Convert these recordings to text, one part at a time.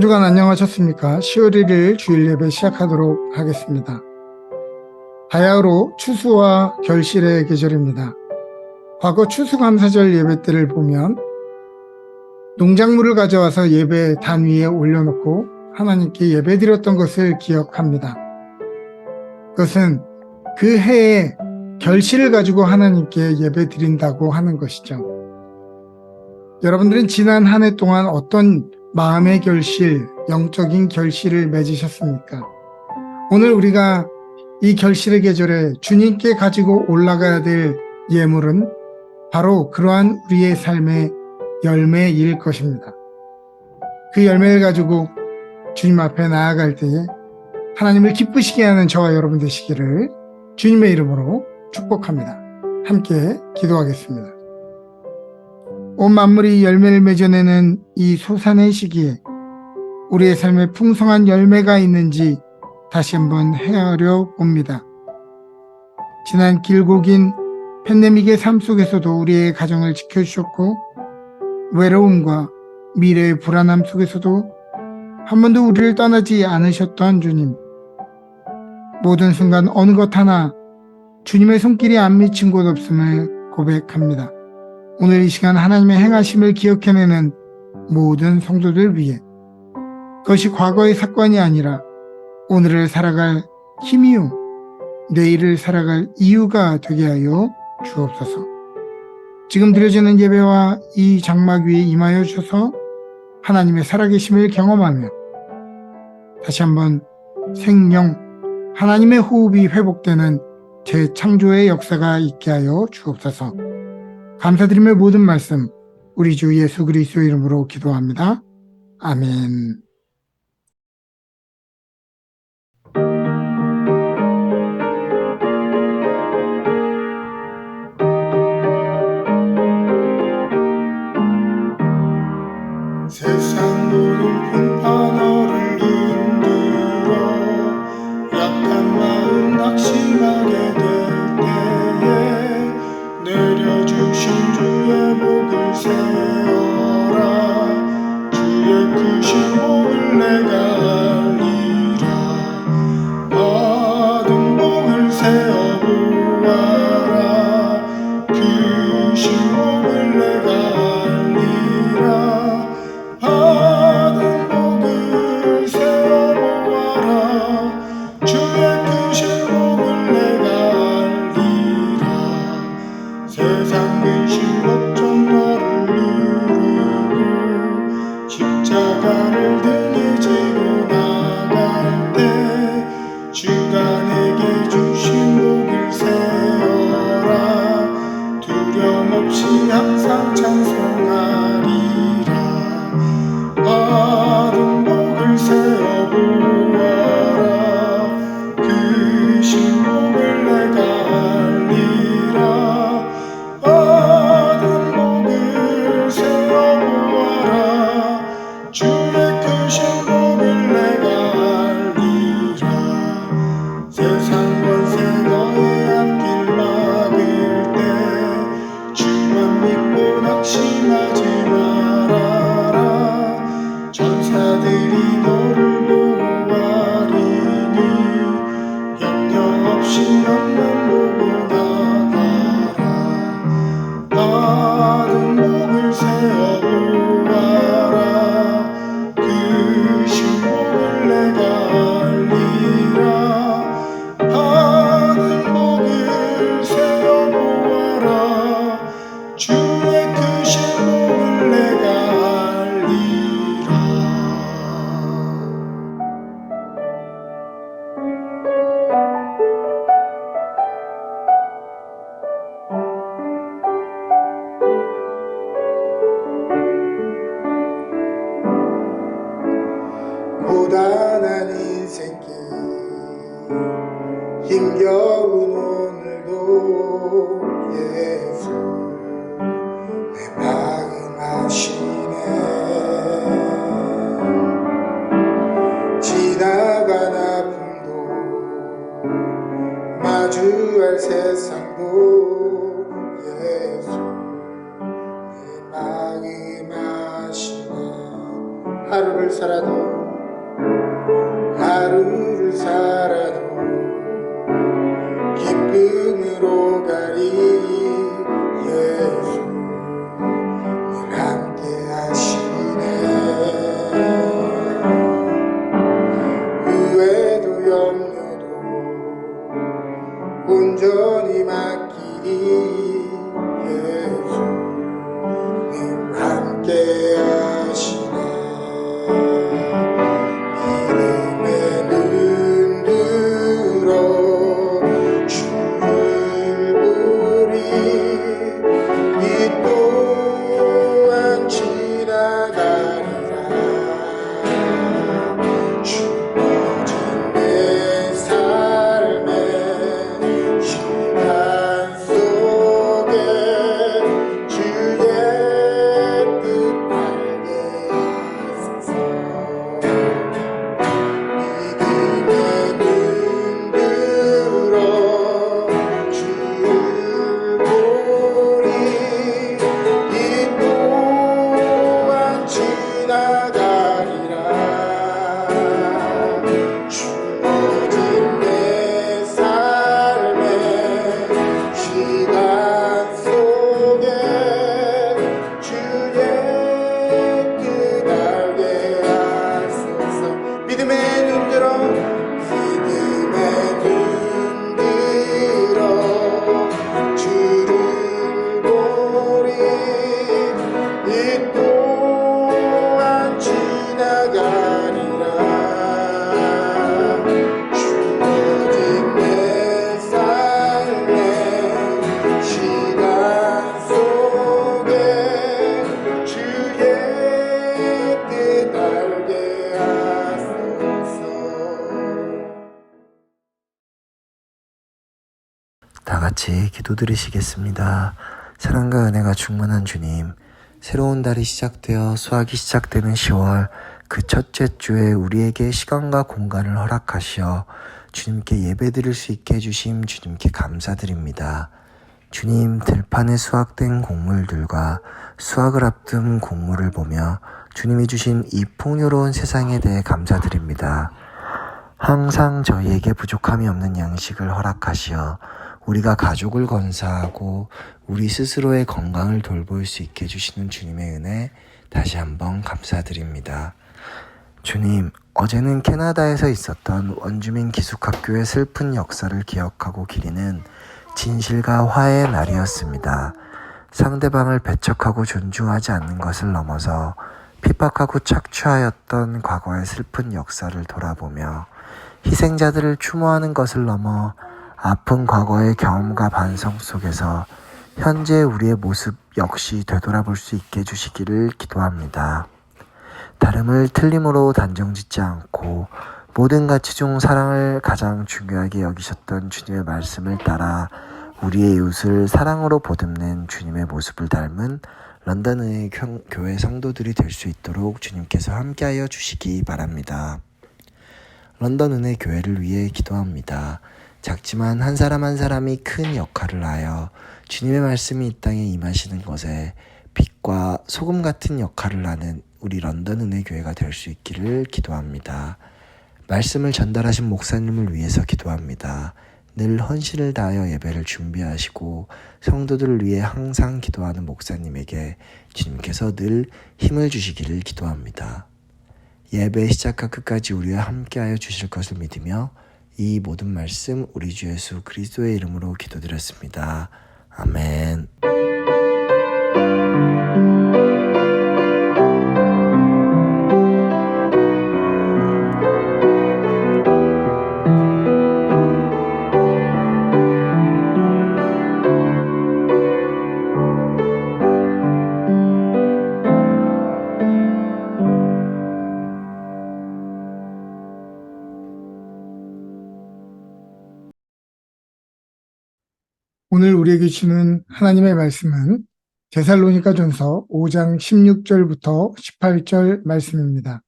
주간 안녕하셨습니까? 10월 1일 주일 예배 시작하도록 하겠습니다. 바야흐로 추수와 결실의 계절입니다. 과거 추수감사절 예배 때를 보면 농작물을 가져와서 예배 단 위에 올려놓고 하나님께 예배드렸던 것을 기억합니다. 그것은 그 해의 결실을 가지고 하나님께 예배드린다고 하는 것이죠. 여러분들은 지난 한 해 동안 어떤 마음의 결실, 영적인 결실을 맺으셨습니까? 오늘 우리가 이 결실의 계절에 주님께 가지고 올라가야 될 예물은 바로 그러한 우리의 삶의 열매일 것입니다. 그 열매를 가지고 주님 앞에 나아갈 때에 하나님을 기쁘시게 하는 저와 여러분 되시기를 주님의 이름으로 축복합니다. 함께 기도하겠습니다. 온 만물이 열매를 맺어내는 이 소산의 시기에 우리의 삶에 풍성한 열매가 있는지 다시 한번 헤아려 봅니다. 지난 길고 긴 팬데믹의 삶 속에서도 우리의 가정을 지켜주셨고 외로움과 미래의 불안함 속에서도 한 번도 우리를 떠나지 않으셨던 주님, 모든 순간 어느 것 하나 주님의 손길이 안 미친 곳 없음을 고백합니다. 오늘 이 시간 하나님의 행하심을 기억해내는 모든 성도들 위해 그것이 과거의 사건이 아니라 오늘을 살아갈 힘이요 내일을 살아갈 이유가 되게 하여 주옵소서. 지금 드려지는 예배와 이 장막 위에 임하여 주셔서 하나님의 살아계심을 경험하며 다시 한번 생명, 하나님의 호흡이 회복되는 재창조의 역사가 있게 하여 주옵소서. 감사드리며 모든 말씀 우리 주 예수 그리스도 이름으로 기도합니다. 아멘. 세상 모든 풍파너를 흔들어 약한 마음 낙심하게 될 때에 내려주신 주의 복을 세어라. 주의 크신 복을 내가 알리라. 받은 복을 세어보아라. 크신 복을 내가 알리라. 받은 복을 세어보아라. 주의 크신 복을 내가 알리라. 세상 근심 걱정 너를 누르고 십자가를 등에 지고 나갈 때 주가 내게 주신 복을 세어라. 두려움 없이 항상 찬송하리라. 받은 복을 세어보아라. 크신 복을 내가 알리라. 받은 복을 세어보아라. 주의 크신 복을 내가 알리라. 세상 권세 너의 앞길 막을 때 주만 믿고 낙심하지 말아라. 천사들이 너를 보호하리니 염려 없이 너만 보고 나가라. 받은 복을 세어보아라. 크신 복을 내가 알리라. 받은 복을 세어보아라. 주의 크신 복을 내가 알리라. 고단한 인생길 힘겨운 오늘도 예수 내 마음 아시네. 지나간 아픔도 마주할 세상도 예수 내 마음 아시네. 하루를 살아도 끌고 가리 예수 늘 함께 하시네 후회도 염려도 온전히 맡기리 예수 늘 함께 하시네 믿음의 눈 들어 주를 보리 이 또한 지나가리라 주어진 내 삶의 시간 속에 주의 뜻 알게 하소서 믿음의 눈 들어 주를 보리 이 또한 지나가리라 주어진 내 삶의 시간 속에 주의 뜻 알게 하소서 믿음의 눈 들어 주를 보리 이 또한 지나가리라 주어진 내 삶의 시간 속에 주의 뜻 알게 하소서 다 같이 기도 드리시겠습니다. 사랑과 은혜가 충만한 주님, 새로운 달이 시작되어 수학이 시작되는 10월 그 첫째 주에 우리에게 시간과 공간을 허락하시어 주님께 예배드릴 수 있게 해주심 주님께 감사드립니다. 주님, 들판에 수확된 곡물들과 수확을 앞둔 곡물을 보며 주님이 주신 이 풍요로운 세상에 대해 감사드립니다. 항상 저희에게 부족함이 없는 양식을 허락하시어 우리가 가족을 건사하고 우리 스스로의 건강을 돌볼 수 있게 해주시는 주님의 은혜 다시 한번 감사드립니다. 주님, 어제는 캐나다에서 있었던 원주민 기숙학교의 슬픈 역사를 기억하고 기리는 진실과 화해의 날이었습니다. 상대방을 배척하고 존중하지 않는 것을 넘어서 핍박하고 착취하였던 과거의 슬픈 역사를 돌아보며 희생자들을 추모하는 것을 넘어 아픈 과거의 경험과 반성 속에서 현재 우리의 모습 역시 되돌아볼 수 있게 해주시기를 기도합니다. 다름을 틀림으로 단정짓지 않고 모든 가치 중 사랑을 가장 중요하게 여기셨던 주님의 말씀을 따라 우리의 이웃을 사랑으로 보듬는 주님의 모습을 닮은 런던의 교회 성도들이 될 수 있도록 주님께서 함께하여 주시기 바랍니다. 런던 은혜 교회를 위해 기도합니다. 작지만 한 사람 한 사람이 큰 역할을 하여 주님의 말씀이 이 땅에 임하시는 것에 빛과 소금 같은 역할을 하는 우리 런던 은혜 교회가 될 수 있기를 기도합니다. 말씀을 전달하신 목사님을 위해서 기도합니다. 늘 헌신을 다하여 예배를 준비하시고 성도들을 위해 항상 기도하는 목사님에게 주님께서 늘 힘을 주시기를 기도합니다. 예배 시작과 끝까지 우리와 함께하여 주실 것을 믿으며 이 모든 말씀 우리 주 예수 그리스도의 이름으로 기도드렸습니다. 아멘. 오늘 우리에게 주는 하나님의 말씀은 데살로니가전서 5장 16절부터 18절 말씀입니다.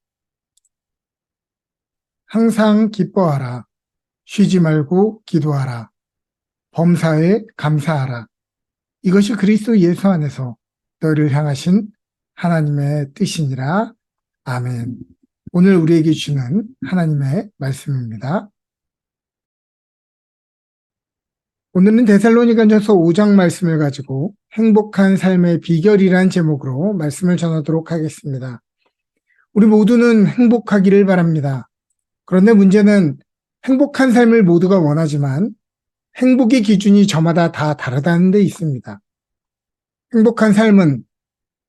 항상 기뻐하라. 쉬지 말고 기도하라. 범사에 감사하라. 이것이 그리스도 예수 안에서 너희를 향하신 하나님의 뜻이니라. 아멘. 오늘 우리에게 주는 하나님의 말씀입니다. 오늘은 데살로니가전서 5장 말씀을 가지고 행복한 삶의 비결이란 제목으로 말씀을 전하도록 하겠습니다. 우리 모두는 행복하기를 바랍니다. 그런데 문제는 행복한 삶을 모두가 원하지만 행복의 기준이 저마다 다 다르다는 데 있습니다. 행복한 삶은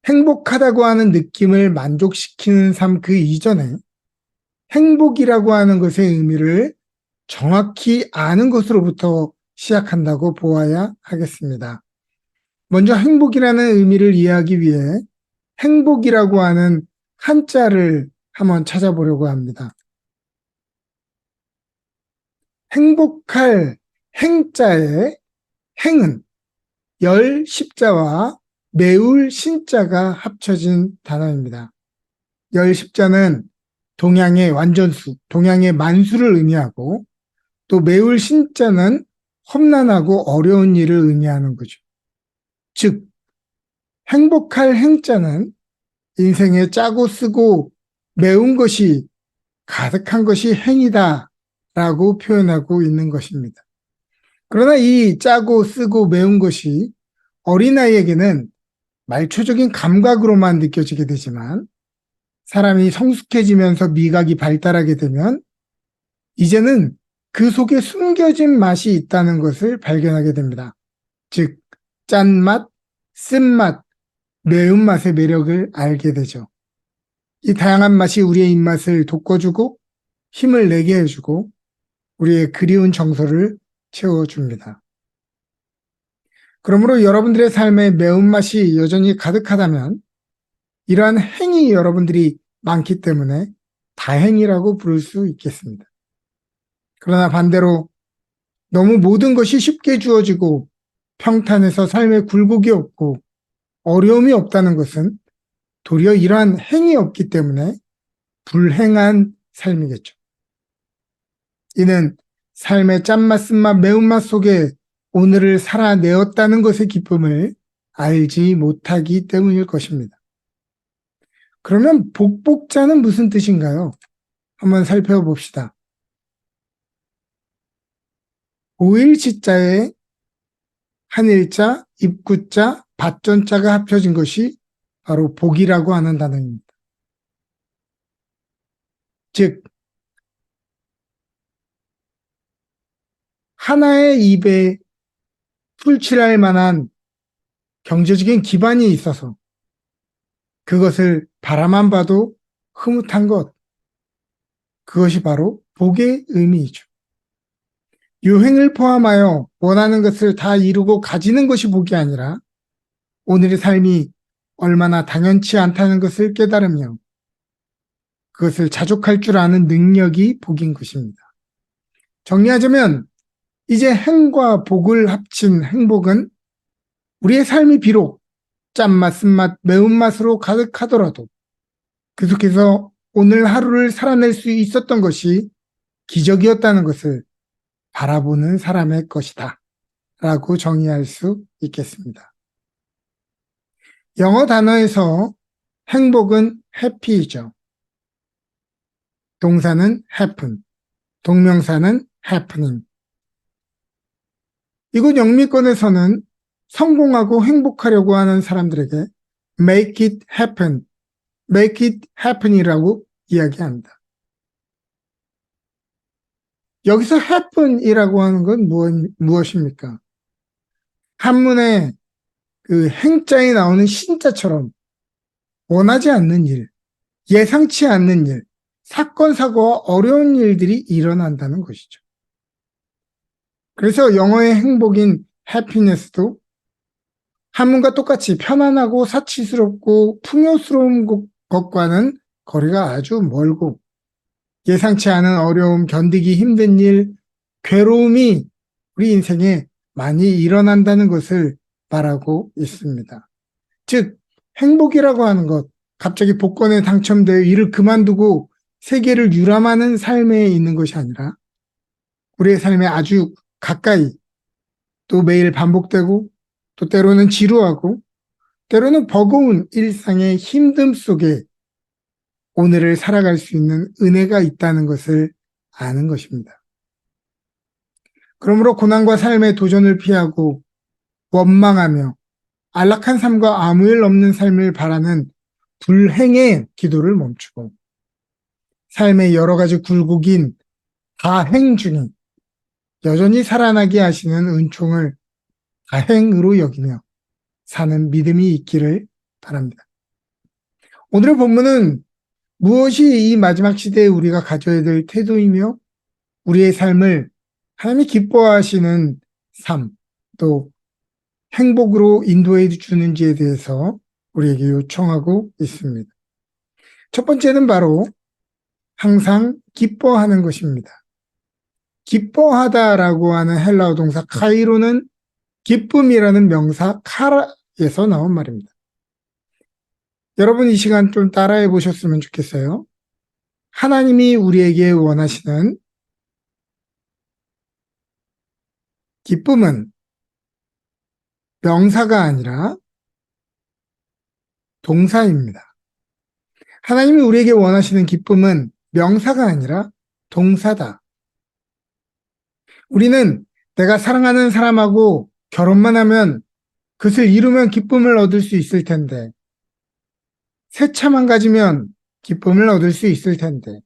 행복하다고 하는 느낌을 만족시키는 삶 그 이전에 행복이라고 하는 것의 의미를 정확히 아는 것으로부터 시작한다고 보아야 하겠습니다. 먼저 행복이라는 의미를 이해하기 위해 행복이라고 하는 한자를 한번 찾아보려고 합니다. 행복할 행자의 행은 열 십자와 매울 신자가 합쳐진 단어입니다. 열 십자는 동양의 완전수, 동양의 만수를 의미하고 또 매울 신자는 험난하고 어려운 일을 의미하는 거죠. 즉, 행복할 행자는 인생에 짜고 쓰고 매운 것이 가득한 것이 행이다 라고 표현하고 있는 것입니다. 그러나 이 짜고 쓰고 매운 것이 어린아이에게는 말초적인 감각으로만 느껴지게 되지만 사람이 성숙해지면서 미각이 발달하게 되면 이제는 그 속에 숨겨진 맛이 있다는 것을 발견하게 됩니다. 즉, 짠맛, 쓴맛, 매운맛의 매력을 알게 되죠. 이 다양한 맛이 우리의 입맛을 돋궈주고 힘을 내게 해주고 우리의 그리운 정서를 채워줍니다. 그러므로 여러분들의 삶에 매운맛이 여전히 가득하다면 이러한 행이 여러분들이 많기 때문에 다행이라고 부를 수 있겠습니다. 그러나 반대로 너무 모든 것이 쉽게 주어지고 평탄해서 삶에 굴곡이 없고 어려움이 없다는 것은 도리어 이러한 행이 없기 때문에 불행한 삶이겠죠. 이는 삶의 짠맛, 쓴맛, 매운맛 속에 오늘을 살아내었다는 것의 기쁨을 알지 못하기 때문일 것입니다. 그러면 복복자는 무슨 뜻인가요? 한번 살펴봅시다. 오일지자에 한일자, 입구자, 밭전자가 합쳐진 것이 바로 복이라고 하는 단어입니다. 즉, 하나의 입에 풀칠할 만한 경제적인 기반이 있어서 그것을 바라만 봐도 흐뭇한 것, 그것이 바로 복의 의미이죠. 유행을 포함하여 원하는 것을 다 이루고 가지는 것이 복이 아니라 오늘의 삶이 얼마나 당연치 않다는 것을 깨달으며 그것을 자족할 줄 아는 능력이 복인 것입니다. 정리하자면 이제 행과 복을 합친 행복은 우리의 삶이 비록 짠맛, 쓴맛, 매운맛으로 가득하더라도 계속해서 오늘 하루를 살아낼 수 있었던 것이 기적이었다는 것을 바라보는 사람의 것이다 라고 정의할 수 있겠습니다. 영어 단어에서 행복은 happy이죠. 동사는 happen, 동명사는 happening. 이곳 영미권에서는 성공하고 행복하려고 하는 사람들에게 make it happen, make it happen이라고 이야기합니다. 여기서 happen이라고 하는 건 무엇입니까? 한문에 그 행자에 나오는 신자처럼 원하지 않는 일, 예상치 않는 일, 사건, 사고와 어려운 일들이 일어난다는 것이죠. 그래서 영어의 행복인 happiness도 한문과 똑같이 편안하고 사치스럽고 풍요스러운 것과는 거리가 아주 멀고 예상치 않은 어려움, 견디기 힘든 일, 괴로움이 우리 인생에 많이 일어난다는 것을 말하고 있습니다. 즉, 행복이라고 하는 것, 갑자기 복권에 당첨되어 일을 그만두고 세계를 유람하는 삶에 있는 것이 아니라 우리의 삶에 아주 가까이 또 매일 반복되고 또 때로는 지루하고 때로는 버거운 일상의 힘듦 속에 오늘을 살아갈 수 있는 은혜가 있다는 것을 아는 것입니다. 그러므로 고난과 삶의 도전을 피하고 원망하며 안락한 삶과 아무 일 없는 삶을 바라는 불행의 기도를 멈추고 삶의 여러 가지 굴곡인 다행 중에 여전히 살아나게 하시는 은총을 다행으로 여기며 사는 믿음이 있기를 바랍니다. 오늘의 본문은 무엇이 이 마지막 시대에 우리가 가져야 될 태도이며 우리의 삶을 하나님이 기뻐하시는 삶, 또 행복으로 인도해 주는지에 대해서 우리에게 요청하고 있습니다. 첫 번째는 바로 항상 기뻐하는 것입니다. 기뻐하다라고 하는 헬라어 동사 카이로는 기쁨이라는 명사 카라에서 나온 말입니다. 여러분 이 시간 좀 따라해 보셨으면 좋겠어요. 하나님이 우리에게 원하시는 기쁨은 명사가 아니라 동사입니다. 하나님이 우리에게 원하시는 기쁨은 명사가 아니라 동사다. 우리는 내가 사랑하는 사람하고 결혼만 하면 그것을 이루면 기쁨을 얻을 수 있을 텐데, 새 차만 가지면 기쁨을 얻을 수 있을 텐데,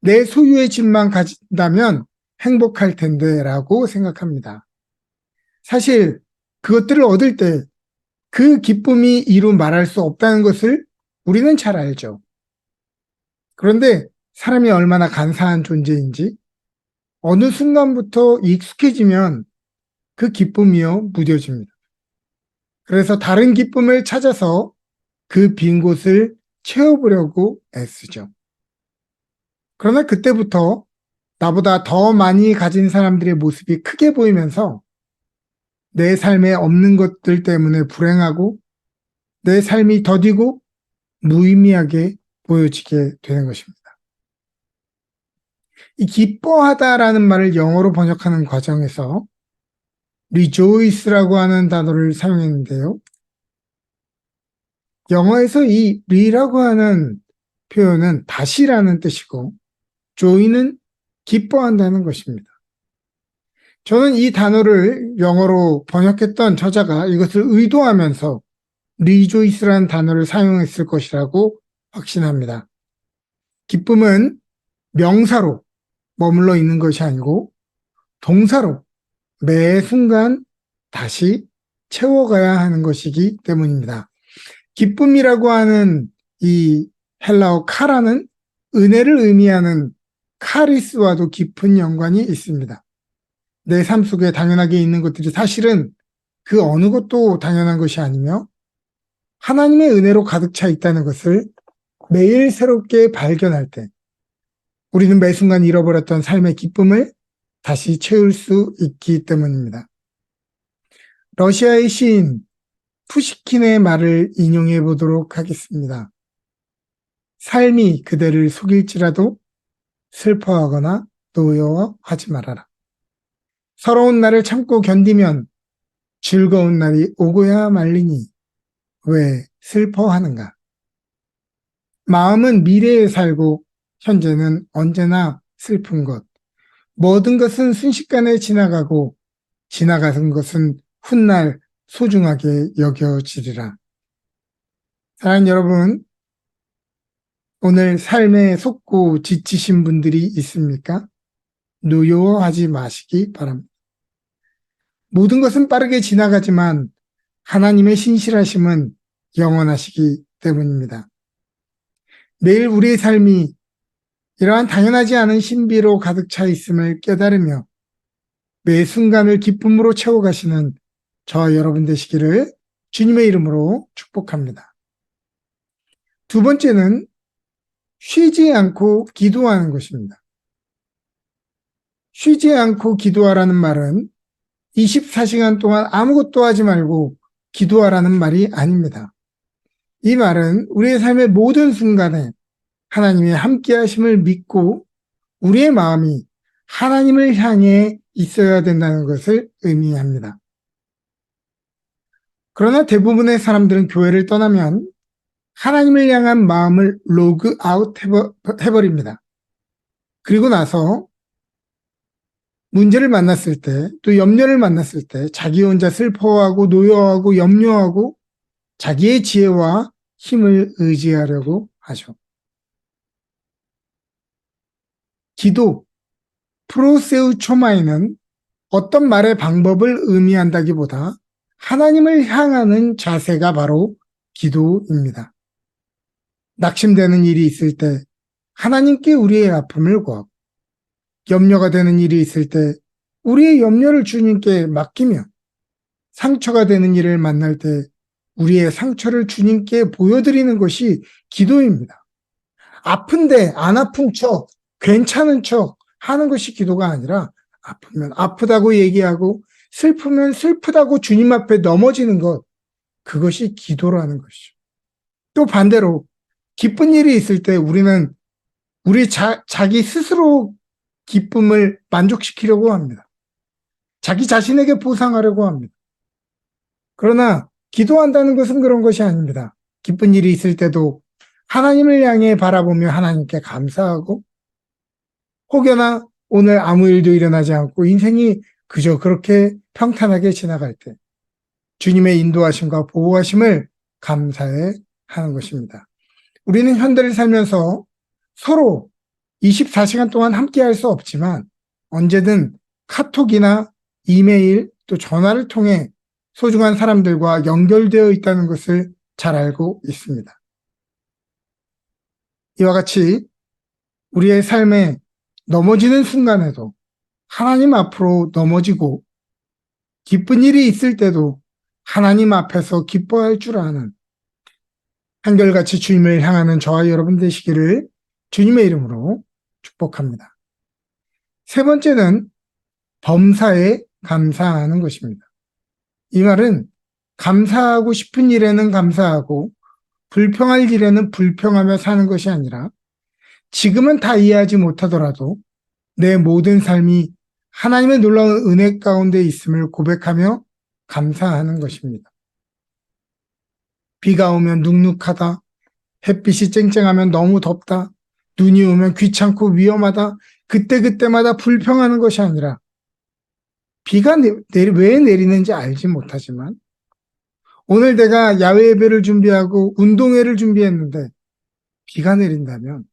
내 소유의 집만 가진다면 행복할 텐데 라고 생각합니다. 사실 그것들을 얻을 때 그 기쁨이 이루 말할 수 없다는 것을 우리는 잘 알죠. 그런데 사람이 얼마나 간사한 존재인지 어느 순간부터 익숙해지면 그 기쁨이요 무뎌집니다. 그래서 다른 기쁨을 찾아서 그 빈 곳을 채워보려고 애쓰죠. 그러나 그때부터 나보다 더 많이 가진 사람들의 모습이 크게 보이면서 내 삶에 없는 것들 때문에 불행하고 내 삶이 더디고 무의미하게 보여지게 되는 것입니다. 이 기뻐하다라는 말을 영어로 번역하는 과정에서 rejoice라고 하는 단어를 사용했는데요. 영어에서 이 re라고 하는 표현은 다시라는 뜻이고 joy는 기뻐한다는 것입니다. 저는 이 단어를 영어로 번역했던 저자가 이것을 의도하면서 rejoice라는 단어를 사용했을 것이라고 확신합니다. 기쁨은 명사로 머물러 있는 것이 아니고 동사로 매 순간 다시 채워가야 하는 것이기 때문입니다. 기쁨이라고 하는 이 헬라어 카라는 은혜를 의미하는 카리스와도 깊은 연관이 있습니다. 내 삶 속에 당연하게 있는 것들이 사실은 그 어느 것도 당연한 것이 아니며 하나님의 은혜로 가득 차 있다는 것을 매일 새롭게 발견할 때 우리는 매 순간 잃어버렸던 삶의 기쁨을 다시 채울 수 있기 때문입니다. 러시아의 시인 푸시킨의 말을 인용해 보도록 하겠습니다. 삶이 그대를 속일지라도 슬퍼하거나 노여워하지 말아라. 서러운 날을 참고 견디면 즐거운 날이 오고야 말리니 왜 슬퍼하는가? 마음은 미래에 살고 현재는 언제나 슬픈 것. 모든 것은 순식간에 지나가고 지나가는 것은 훗날 소중하게 여겨지리라. 사랑하는 여러분, 오늘 삶에 속고 지치신 분들이 있습니까? 노여워하지 마시기 바랍니다. 모든 것은 빠르게 지나가지만 하나님의 신실하심은 영원하시기 때문입니다. 매일 우리의 삶이 이러한 당연하지 않은 신비로 가득 차 있음을 깨달으며 매 순간을 기쁨으로 채워가시는 저와 여러분 되시기를 주님의 이름으로 축복합니다. 두 번째는 쉬지 않고 기도하는 것입니다. 쉬지 않고 기도하라는 말은 24시간 동안 아무것도 하지 말고 기도하라는 말이 아닙니다. 이 말은 우리의 삶의 모든 순간에 하나님의 함께 하심을 믿고 우리의 마음이 하나님을 향해 있어야 된다는 것을 의미합니다. 그러나 대부분의 사람들은 교회를 떠나면 하나님을 향한 마음을 로그아웃 해버립니다. 그리고 나서 문제를 만났을 때, 또 염려를 만났을 때 자기 혼자 슬퍼하고 노여하고 염려하고 자기의 지혜와 힘을 의지하려고 하죠. 기도, 프로세우초마이는 어떤 말의 방법을 의미한다기보다 하나님을 향하는 자세가 바로 기도입니다. 낙심되는 일이 있을 때 하나님께 우리의 아픔을 구하고, 염려가 되는 일이 있을 때 우리의 염려를 주님께 맡기며, 상처가 되는 일을 만날 때 우리의 상처를 주님께 보여드리는 것이 기도입니다. 아픈데 안 아픈 척, 괜찮은 척 하는 것이 기도가 아니라, 아프면 아프다고 얘기하고 슬프면 슬프다고 주님 앞에 넘어지는 것, 그것이 기도라는 것이죠. 또 반대로 기쁜 일이 있을 때 우리는 자기 스스로 기쁨을 만족시키려고 합니다. 자기 자신에게 보상하려고 합니다. 그러나 기도한다는 것은 그런 것이 아닙니다. 기쁜 일이 있을 때도 하나님을 향해 바라보며 하나님께 감사하고, 혹여나 오늘 아무 일도 일어나지 않고 인생이 그저 그렇게 평탄하게 지나갈 때 주님의 인도하심과 보호하심을 감사해 하는 것입니다. 우리는 현대를 살면서 서로 24시간 동안 함께 할 수 없지만 언제든 카톡이나 이메일 또 전화를 통해 소중한 사람들과 연결되어 있다는 것을 잘 알고 있습니다. 이와 같이 우리의 삶에 넘어지는 순간에도 하나님 앞으로 넘어지고, 기쁜 일이 있을 때도 하나님 앞에서 기뻐할 줄 아는 한결같이 주님을 향하는 저와 여러분 되시기를 주님의 이름으로 축복합니다. 세 번째는 범사에 감사하는 것입니다. 이 말은 감사하고 싶은 일에는 감사하고 불평할 일에는 불평하며 사는 것이 아니라, 지금은 다 이해하지 못하더라도 내 모든 삶이 하나님의 놀라운 은혜 가운데 있음을 고백하며 감사하는 것입니다. 비가 오면 눅눅하다, 햇빛이 쨍쨍하면 너무 덥다, 눈이 오면 귀찮고 위험하다, 그때그때마다 불평하는 것이 아니라, 비가 왜 내리는지 알지 못하지만 오늘 내가 야외 예배를 준비하고 운동회를 준비했는데 비가 내린다면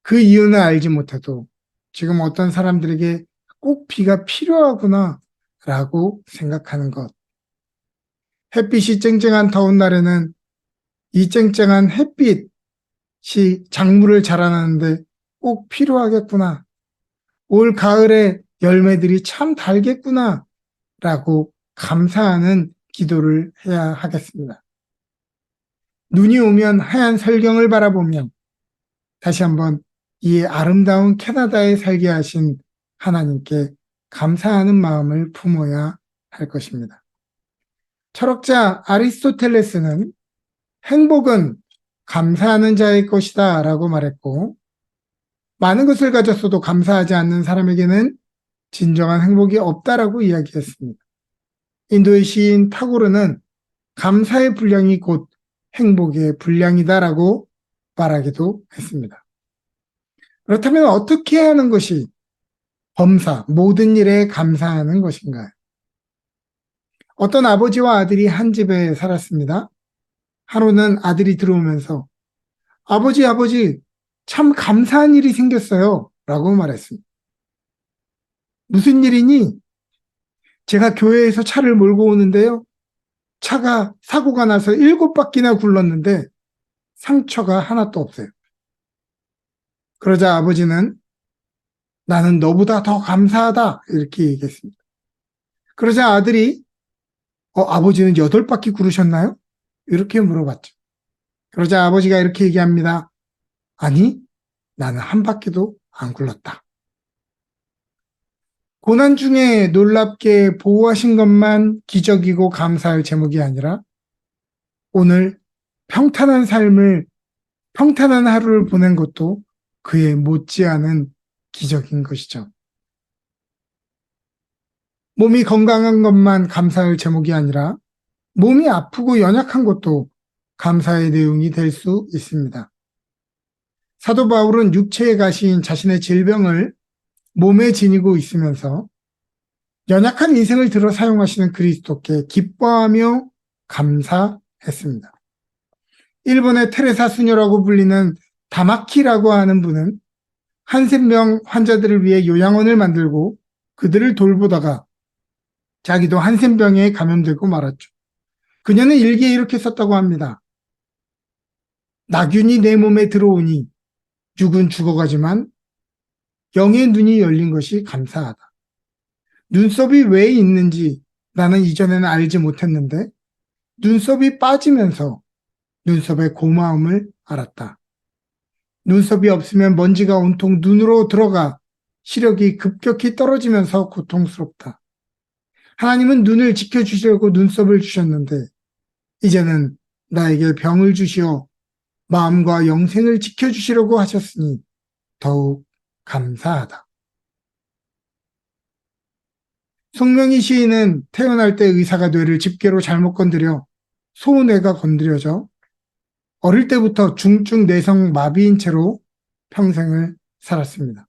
그 이유는 알지 못해도 지금 어떤 사람들에게 꼭 비가 필요하구나 라고 생각하는 것. 햇빛이 쨍쨍한 더운 날에는 이 쨍쨍한 햇빛이 작물을 자라나는데 꼭 필요하겠구나. 올 가을에 열매들이 참 달겠구나 라고 감사하는 기도를 해야 하겠습니다. 눈이 오면 하얀 설경을 바라보며 다시 한번 이 아름다운 캐나다에 살게 하신 하나님께 감사하는 마음을 품어야 할 것입니다. 철학자 아리스토텔레스는 행복은 감사하는 자의 것이다 라고 말했고, 많은 것을 가졌어도 감사하지 않는 사람에게는 진정한 행복이 없다라고 이야기했습니다. 인도의 시인 타고르는 감사의 분량이 곧 행복의 분량이다라고 말하기도 했습니다. 그렇다면 어떻게 하는 것이 범사, 모든 일에 감사하는 것인가요? 어떤 아버지와 아들이 한 집에 살았습니다. 하루는 아들이 들어오면서 아버지, 참 감사한 일이 생겼어요 라고 말했습니다. 무슨 일이니? 제가 교회에서 차를 몰고 오는데요, 차가 사고가 나서 7바퀴나 굴렀는데 상처가 하나도 없어요. 그러자 아버지는 나는 너보다 더 감사하다 이렇게 얘기했습니다. 그러자 아들이 아버지는 8바퀴 구르셨나요? 이렇게 물어봤죠. 그러자 아버지가 이렇게 얘기합니다. 아니, 나는 한 바퀴도 안 굴렀다. 고난 중에 놀랍게 보호하신 것만 기적이고 감사할 제목이 아니라, 오늘 평탄한 하루를 보낸 것도 그의 못지않은 기적인 것이죠. 몸이 건강한 것만 감사할 제목이 아니라 몸이 아프고 연약한 것도 감사의 내용이 될 수 있습니다. 사도 바울은 육체의 가시인 자신의 질병을 몸에 지니고 있으면서 연약한 인생을 들어 사용하시는 그리스도께 기뻐하며 감사했습니다. 일본의 테레사 수녀라고 불리는 다마키라고 하는 분은 한센병 환자들을 위해 요양원을 만들고 그들을 돌보다가 자기도 한센병에 감염되고 말았죠. 그녀는 일기에 이렇게 썼다고 합니다. 나균이 내 몸에 들어오니 육은 죽어가지만 영의 눈이 열린 것이 감사하다. 눈썹이 왜 있는지 나는 이전에는 알지 못했는데 눈썹이 빠지면서 눈썹의 고마움을 알았다. 눈썹이 없으면 먼지가 온통 눈으로 들어가 시력이 급격히 떨어지면서 고통스럽다. 하나님은 눈을 지켜주시려고 눈썹을 주셨는데 이제는 나에게 병을 주시어 마음과 영생을 지켜주시려고 하셨으니 더욱 감사하다. 송명희 시인은 태어날 때 의사가 뇌를 집게로 잘못 건드려 소뇌가 건드려져 어릴 때부터 중증 뇌성 마비인 채로 평생을 살았습니다.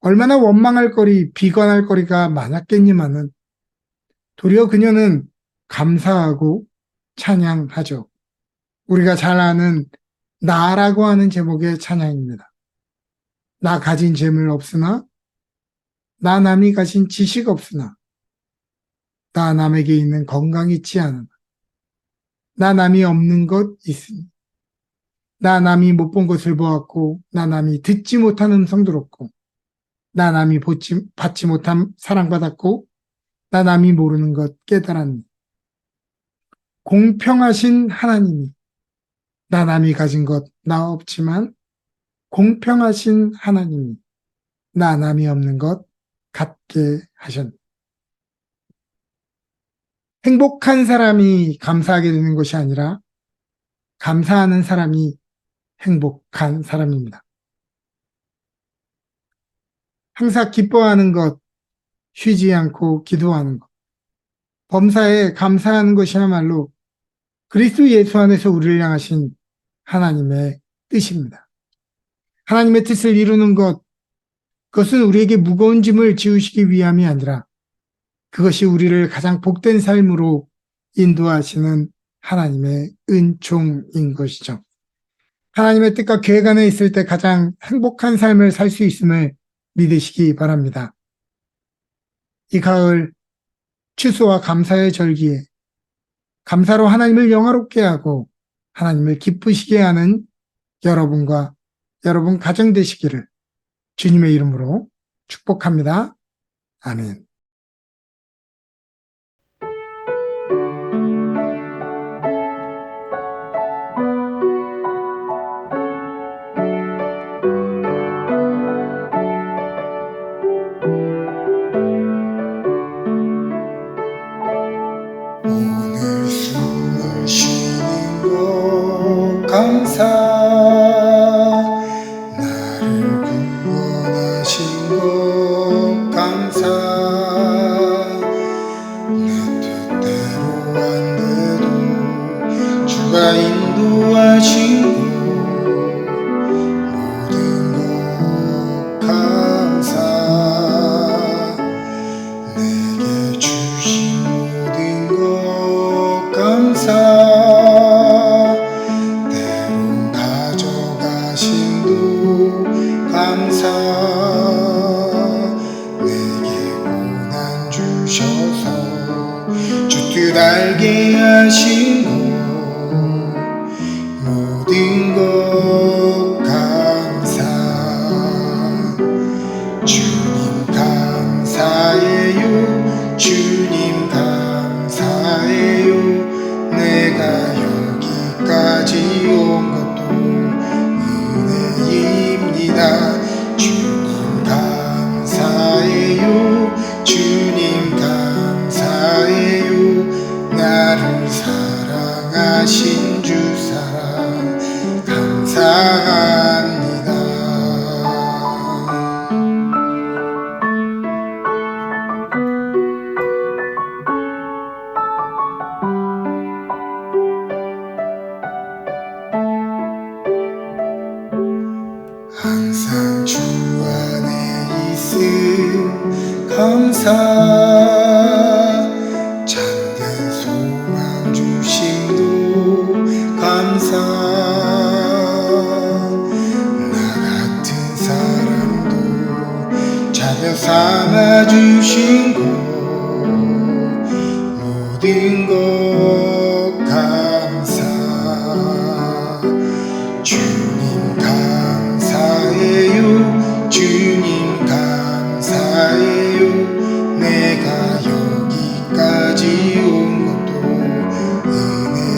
얼마나 원망할 거리, 비관할 거리가 많았겠니만은 도리어 그녀는 감사하고 찬양하죠. 우리가 잘 아는 나라고 하는 제목의 찬양입니다. 나 가진 재물 없으나, 나 남이 가진 지식 없으나, 나 남에게 있는 건강 있지 않으나, 나 남이 없는 것 있으니, 나 남이 못 본 것을 보았고, 나 남이 듣지 못한 음성 들었고, 나 남이 받지 못한 사랑받았고, 나 남이 모르는 것 깨달았니. 공평하신 하나님이 나 남이 가진 것 나 없지만 공평하신 하나님이 나 남이 없는 것 갖게 하셨니. 행복한 사람이 감사하게 되는 것이 아니라 감사하는 사람이 행복한 사람입니다. 항상 기뻐하는 것, 쉬지 않고 기도하는 것, 범사에 감사하는 것이야말로 그리스도 예수 안에서 우리를 향하신 하나님의 뜻입니다. 하나님의 뜻을 이루는 것, 그것은 우리에게 무거운 짐을 지우시기 위함이 아니라 그것이 우리를 가장 복된 삶으로 인도하시는 하나님의 은총인 것이죠. 하나님의 뜻과 계획 안에 있을 때 가장 행복한 삶을 살 수 있음을 믿으시기 바랍니다. 이 가을 추수와 감사의 절기에 감사로 하나님을 영화롭게 하고 하나님을 기쁘시게 하는 여러분과 여러분 가정 되시기를 주님의 이름으로 축복합니다. 아멘. 오늘 숨을 쉬는 것 감사 나를 구원하신 것 감사 내 뜻대로 안 돼도 주가 인도하신 모든 것 감사 내게 주신 모든 것 감사 때론 가져가심도 감사 내게 고난 주셔서 주 뜻 알게 하신 것 모든 것 감사 주님 감사해요 주님 감사해요 내가 여기까지 온 것도 은혜입니다 주님 감사해요 주님 감사해요 나를 사랑하신 주 사랑 감사합니다. 항상 주 안에 말씀 감사 잠든 소망 주심도 감사 나 같은 사람도 자녀 삼아 주신 것 모든 것 감사 주님 감사해요 주님 감사해요 내가 여기까지 온 것도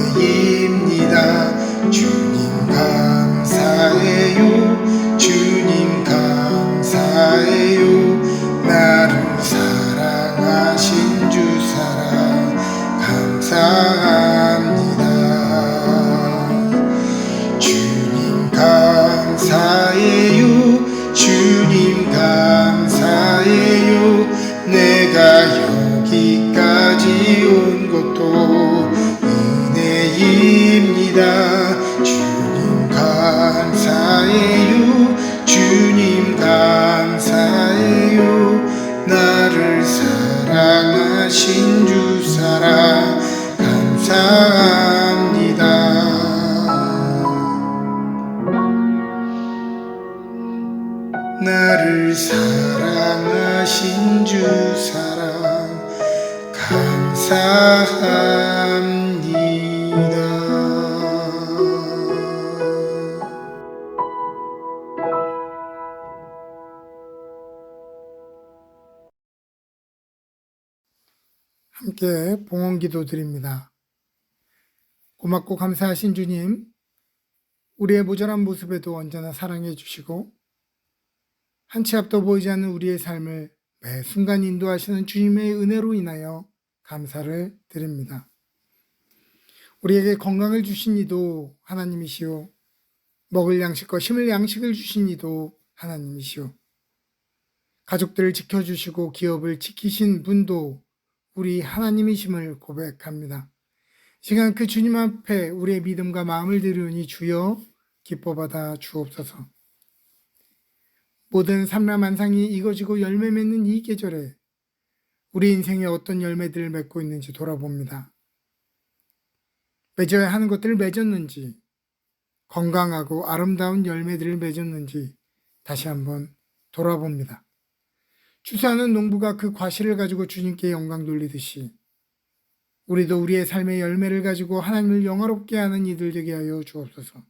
은혜입니다 주님 감사해요 주님 감사해요 나를 사랑하신 주 사랑 감사합니다 주님 감사해요 주님 감사해요 내가 여기까지 온 것도 은혜입니다 주님 감사해요 주님 감사해요 나를 사랑하신 주 사랑 감사합니다 나를 사랑하신 주 사랑 감사합니다 함께 봉헌기도 드립니다. 고맙고 감사하신 주님, 우리의 모자란 모습에도 언제나 사랑해 주시고 한 치 앞도 보이지 않는 우리의 삶을 매 순간 인도하시는 주님의 은혜로 인하여 감사를 드립니다. 우리에게 건강을 주신 이도 하나님이시오, 먹을 양식과 심을 양식을 주신 이도 하나님이시오, 가족들을 지켜주시고 기업을 지키신 분도 우리 하나님이심을 고백합니다. 시간 그 주님 앞에 우리의 믿음과 마음을 드리오니 주여 기뻐받아 주옵소서. 모든 산라만상이 익어지고 열매 맺는 이 계절에 우리 인생에 어떤 열매들을 맺고 있는지 돌아봅니다. 맺어야 하는 것들을 맺었는지, 건강하고 아름다운 열매들을 맺었는지 다시 한번 돌아봅니다. 추수하는 농부가 그 과실을 가지고 주님께 영광 돌리듯이 우리도 우리의 삶의 열매를 가지고 하나님을 영화롭게 하는 이들 되게 하여 주옵소서.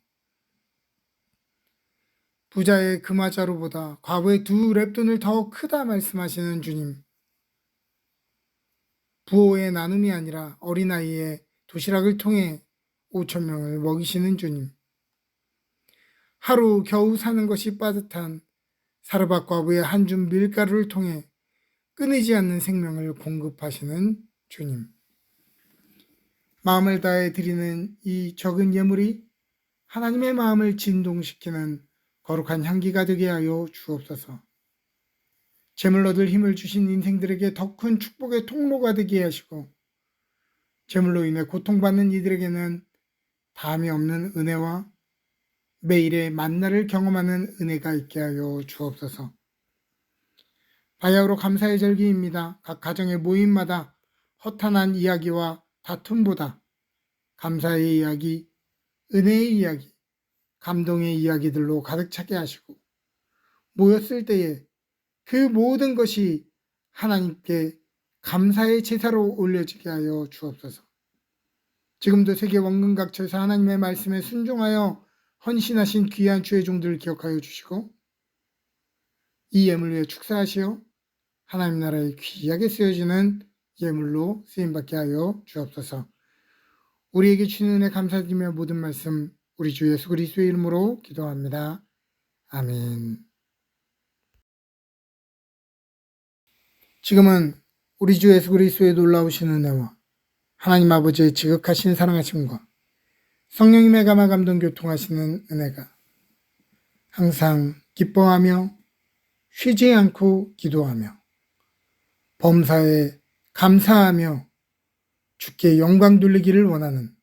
부자의 금화자루보다 과부의 두 랩돈을 더 크다 말씀하시는 주님, 부호의 나눔이 아니라 어린아이의 도시락을 통해 5,000명을 먹이시는 주님, 하루 겨우 사는 것이 빠듯한 사르밧 과부의 한 줌 밀가루를 통해 끊이지 않는 생명을 공급하시는 주님, 마음을 다해 드리는 이 적은 예물이 하나님의 마음을 진동시키는 거룩한 향기가 되게 하여 주옵소서. 재물로 얻을 힘을 주신 인생들에게 더 큰 축복의 통로가 되게 하시고, 재물로 인해 고통받는 이들에게는 다함이 없는 은혜와 매일의 만나를 경험하는 은혜가 있게 하여 주옵소서. 바야흐로 감사의 절기입니다. 각 가정의 모임마다 허탄한 이야기와 다툼보다 감사의 이야기, 은혜의 이야기, 감동의 이야기들로 가득 차게 하시고, 모였을 때에 그 모든 것이 하나님께 감사의 제사로 올려지게 하여 주옵소서. 지금도 세계 원근각처에서 하나님의 말씀에 순종하여 헌신하신 귀한 주의 종들을 기억하여 주시고, 이 예물 위에 축사하시어 하나님 나라에 귀하게 쓰여지는 예물로 쓰임받게 하여 주옵소서. 우리에게 주는 은혜 감사드리며 모든 말씀 우리 주 예수 그리스도의 이름으로 기도합니다. 아멘. 지금은 우리 주 예수 그리스도의 놀라우신 은혜와 하나님 아버지의 지극하신 사랑하심과 성령님의 감화 감동 교통하시는 은혜가 항상 기뻐하며 쉬지 않고 기도하며 범사에 감사하며 주께 영광 돌리기를 원하는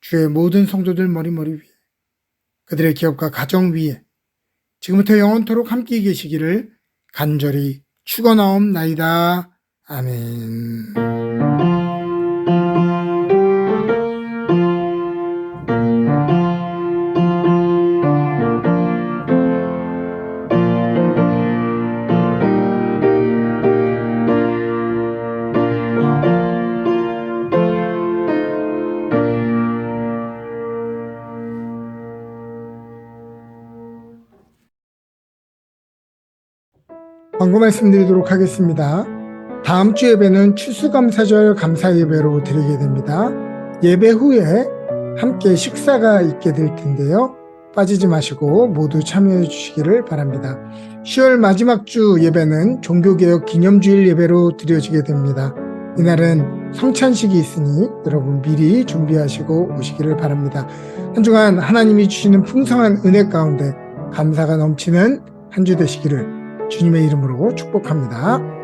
주의 모든 성도들 머리 위에, 그들의 기업과 가정 위에 지금부터 영원토록 함께 계시기를 간절히 축원하옵나이다. 아멘. 광고 말씀드리도록 하겠습니다. 다음 주 예배는 추수감사절 감사 예배로 드리게 됩니다. 예배 후에 함께 식사가 있게 될 텐데요. 빠지지 마시고 모두 참여해 주시기를 바랍니다. 10월 마지막 주 예배는 종교개혁 기념주일 예배로 드려지게 됩니다. 이날은 성찬식이 있으니 여러분 미리 준비하시고 오시기를 바랍니다. 한 주간 하나님이 주시는 풍성한 은혜 가운데 감사가 넘치는 한 주 되시기를 주님의 이름으로 축복합니다.